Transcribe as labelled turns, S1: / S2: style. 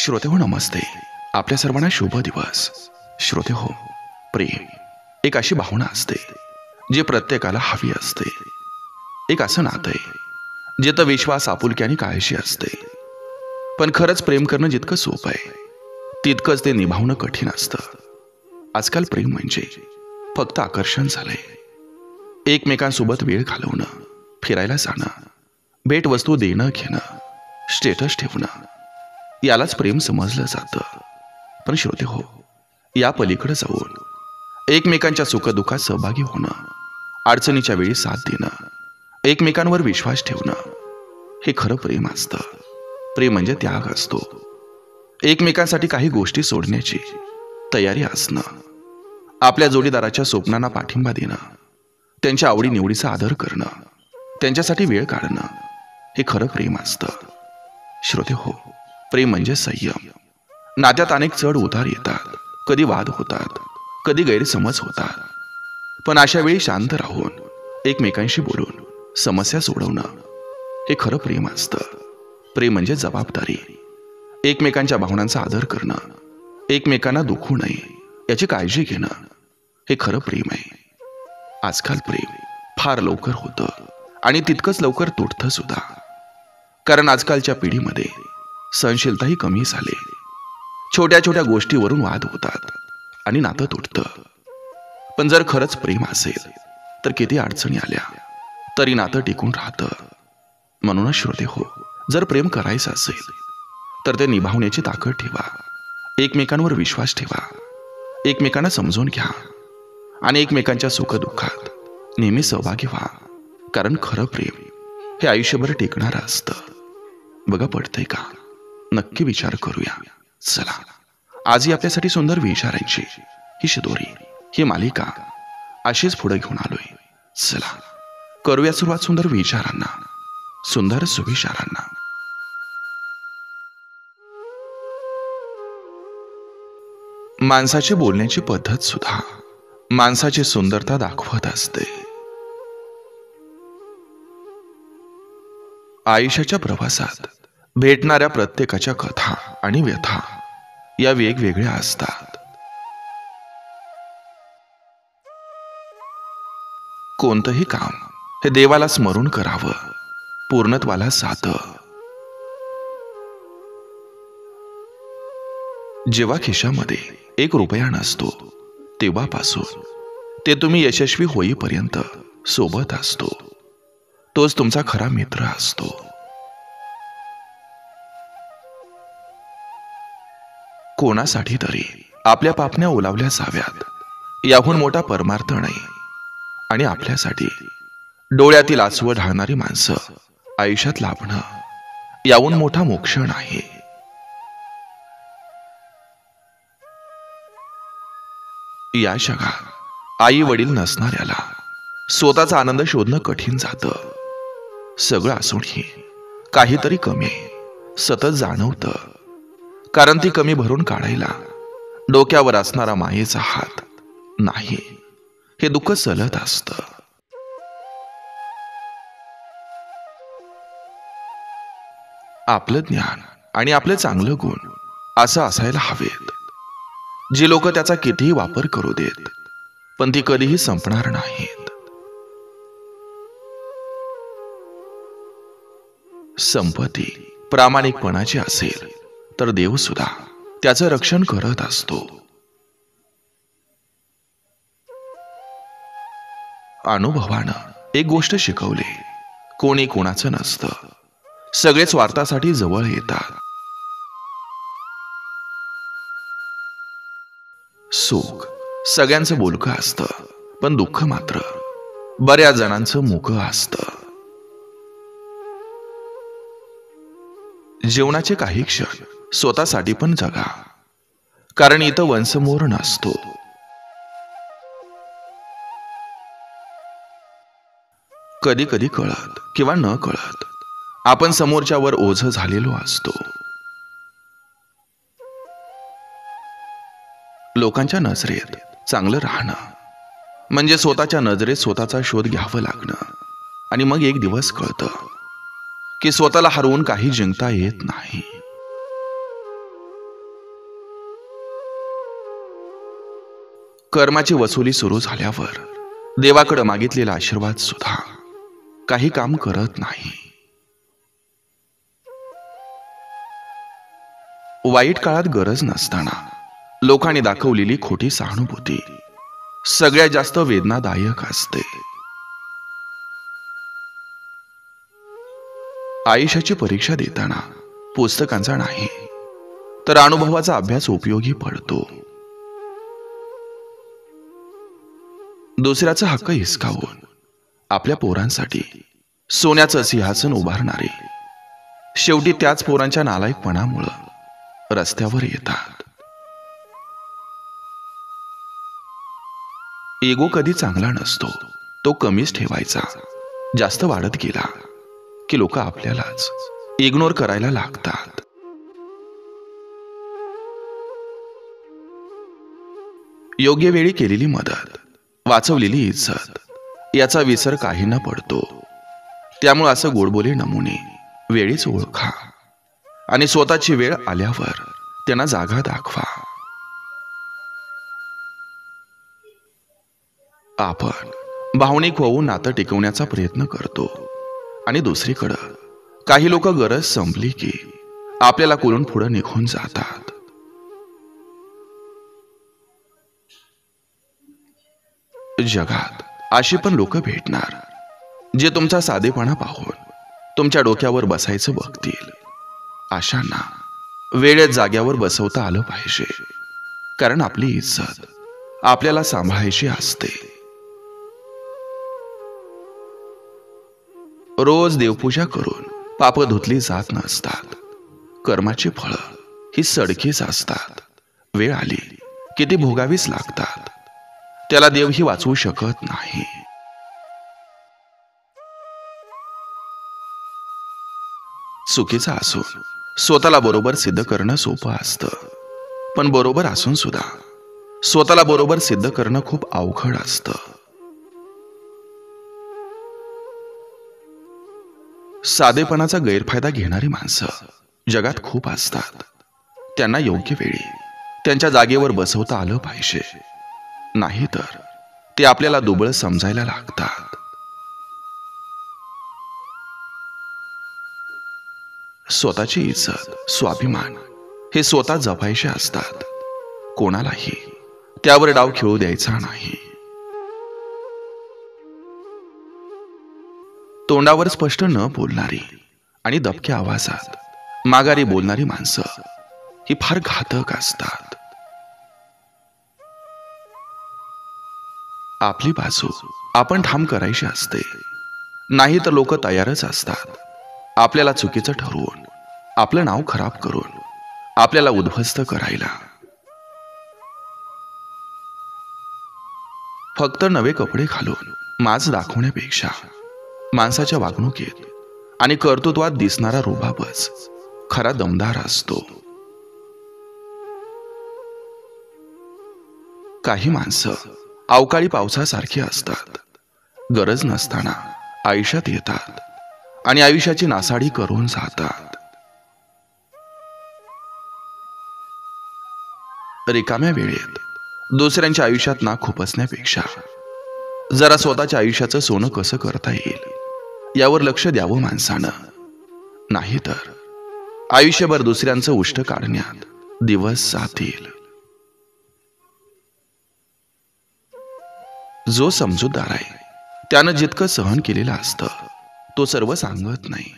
S1: श्रोते हो नमस्ते. आपल्या सर्वांना शुभ दिवस. श्रोते हो, प्रेम एक अशी भावना असते जी प्रत्येकाला हवी असते. एक असं नातं आहे जिथं विश्वास, आपुलकी आणि काळजी असते. पण खरंच प्रेम करणं जितकं सोपं आहे तितकंच ते निभावणं कठीण असतं. आजकाल प्रेम म्हणजे फक्त आकर्षण झालंय. एकमेकांसोबत वेळ घालवणं, फिरायला जाणं, भेटवस्तू देणं घेणं, स्टेटस ठेवणं, यालाच प्रेम समजलं जातं. पण श्रोते हो, या पलीकडे जाऊन एकमेकांच्या सुखदुःखात सहभागी होणं, अडचणीच्या वेळी साथ देणं, एकमेकांवर विश्वास ठेवणं, हे खरं प्रेम असतं. प्रेम म्हणजे त्याग असतो. एकमेकांसाठी काही गोष्टी सोडण्याची तयारी असणं, आपल्या जोडीदाराच्या स्वप्नांना पाठिंबा देणं, त्यांच्या आवडीनिवडीचा आदर करणं, त्यांच्यासाठी वेळ काढणं, हे खरं प्रेम असतं. श्रोते हो, प्रेम म्हणजे संयम. नात्यात अनेक चढ उतार येतात, कधी वाद होतात, कधी गैरसमज होतात. पण अशा वेळी शांत राहून एकमेकांशी बोलून समस्या सोडवणं, हे खरं प्रेम असतं. प्रेम म्हणजे जबाबदारी, एकमेकांच्या भावनांचा आदर करणं, एकमेकांना दुखू नये याची काळजी घेणं, हे खरं प्रेम आहे. आजकाल प्रेम फार लवकर होतं आणि तितकंच लवकर तुटतं सुद्धा. कारण आजकालच्या पिढीमध्ये सहनशीलताही कमी झाली. छोट्या छोट्या गोष्टीवरून वाद होतात आणि नातं तुटतं. पण जर खरंच प्रेम असेल तर किती अडचणी आल्या तरी नातं टिकून राहतं. म्हणूनच श्रोते हो, जर प्रेम करायचं असेल तर ते निभावण्याची ताकद ठेवा, एकमेकांवर विश्वास ठेवा, एकमेकांना समजून घ्या आणि एकमेकांच्या सुखदुःखात नेहमी सहभागी व्हा. कारण खरं प्रेम हे आयुष्यभर टिकणारं असतं. बघा, पडतंय का? नक्की विचार करूया. चला, आजही आपल्यासाठी सुंदर विचारांची ही शिदोरी, ही मालिका अशीच पुढे घेऊन आलोय. चला, करूया सुरुवात सुंदर विचारांना, सुंदर सुविचारांना. माणसाची बोलण्याची पद्धत सुद्धा माणसाची सुंदरता दाखवत असते. आयुष्याच्या प्रवासात भेटणाऱ्या प्रत्येकाच्या कथा आणि व्यथा या वेगवेगळ्या असतात. कोणतंही काम हे देवाला स्मरून करावं, पूर्णत्वाला जातं. जेव्हा खिशामध्ये ₹1 नसतो तेव्हापासून ते तुम्ही यशस्वी होईपर्यंत सोबत असतो. तोच तुमचा खरा मित्र असतो. कोणासाठी तरी आपल्या पापण्या ओलावल्या जाव्यात याहून मोठा परमार्थ नाही. आणि आपल्यासाठी डोळ्यातील आसवं ढाळणारी माणसं आयुष्यात लाभणं याहून मोठा मोक्ष नाही. या जगात आई वडील नसणाऱ्याला स्वतःचा आनंद शोधणं कठीण जातं. सगळं असूनही काहीतरी कमी सतत जाणवतं. कारण ती कमी भरून काढायला डोक्यावर असणारा मायेचा हात नाही, हे दुःख सलत असतं. आपलं ज्ञान आणि आपले चांगलं गुण असं असायला हवेत, जी लोक त्याचा कितीही वापर करू देत पण ती कधीही संपणार नाहीत. संपत्ती प्रामाणिकपणाची असेल तर देव सुद्धा त्याचं रक्षण करत असतो. अनुभवानं एक गोष्ट शिकवली, कोणी कोणाचं नसतं, सगळे स्वार्थासाठी जवळ येतात. सुख सगळ्यांचं बोलकं असतं, पण दुःख मात्र बऱ्याच जणांचं मुकं असतं. जीवनाचे काही क्षण स्वतःसाठी पण जगा, कारण इथं वंशमोर नसतो. कधी कधी कळत किंवा न कळत आपण समोरच्यावर ओझं झालेलो असतो. लोकांच्या नजरेत चांगलं राहणं म्हणजे स्वतःच्या नजरेत स्वतःचा शोध घ्यावं लागणं. आणि मग एक दिवस कळतं की स्वतःला हरवून काही जिंकता येत नाही. कर्माची वसुली सुरू झाल्यावर देवाकडे मागितलेला आशीर्वाद सुद्धा काही काम करत नाही. वाईट काळात गरज नसताना लोकांनी दाखवलेली खोटी सहानुभूती सगळ्यात जास्त वेदनादायक असते. आयुष्याची परीक्षा देताना पुस्तकांचा नाही तर अनुभवाचा अभ्यास उपयोगी पडतो. दुसऱ्याचा हक्क हिसकावून आपल्या पोरांसाठी सोन्याचं सिंहासन उभारणारे शेवटी त्याच पोरांच्या नालायकपणामुळे रस्त्यावर येतात. एगो कधी चांगला नसतो, तो कमीच ठेवायचा. जास्त वाढत गेला की लोक आपल्यालाच इग्नोर करायला लागतात. योग्य वेळी केलेली मदत, वाचवलेली इज्जत याचा विसर काहींना पडतो. त्यामुळे असं गोडबोले नमुने वेळीच ओळखा आणि स्वतःची वेळ आल्यावर त्यांना जागा दाखवा. आपण भावनिक होऊन नातं टिकवण्याचा प्रयत्न करतो आणि दुसरीकडं काही लोक गरज संपली की आपल्याला कोलून पुढे निघून जातात. जगात अशी पण लोक भेटणार जे तुमचा साधेपणा पाहून तुमच्या डोक्यावर बसायचं बघतील. अशांना वेळेत जाग्यावर बसवता आलं पाहिजे, कारण आपली इज्जत आपल्याला सांभाळायची असते. रोज देवपूजा करून पाप धुतली जात नसतात. कर्माची फळं ही सडकीच असतात. वेळ आली की ती भोगावीच लागतात. त्याला देवही वाचवू शकत नाही. चुकीचं असून स्वतःला बरोबर सिद्ध करणं सोपं असतं, पण बरोबर असून सुद्धा स्वतःला बरोबर सिद्ध करणं खूप अवघड असतं. साधेपणाचा गैरफायदा घेणारी माणसं जगात खूप असतात. त्यांना योग्य वेळी त्यांच्या जागेवर बसवता आलं पाहिजे, नाहीतर ते आपल्याला दुबळ समजायला लागतात. स्वतःची इज्जत, स्वाभिमान हे स्वतः जपायचे असतात. कोणालाही त्यावर डाव खेळू द्यायचा नाही. तोंडावर स्पष्ट न बोलणारी आणि दबक्या आवाजात माघारी बोलणारी माणसं ही फार घातक असतात. आपली बाजू आपण ठाम करायची असते, नाही तर लोक तयारच असतात आपल्याला चुकीचं ठरवून, आपलं नाव खराब करून आपल्याला उद्ध्वस्त करायला. फक्त नवे कपडे घालून माज दाखवण्यापेक्षा माणसाच्या वागणुकीत आणि कर्तृत्वात दिसणारा रुबाबच खरा दमदार असतो. काही माणसं अवकाळी पावसासारखी असतात. गरज नसताना आयुष्यात येतात आणि आयुष्याची नासाडी करून जातात. रिकाम्या वेळेत दुसऱ्यांच्या आयुष्यात ना खुपसण्यापेक्षा जरा स्वतःच्या आयुष्याचं सोनं कसं करता येईल यावर लक्ष द्यावं माणसानं. नाहीतर आयुष्यभर दुसऱ्यांचं उष्ट काढण्यात दिवस जातील. जो समजूतदार आहे त्यानं जितकं सहन केलेलं असतं तो सर्व सांगत नाही.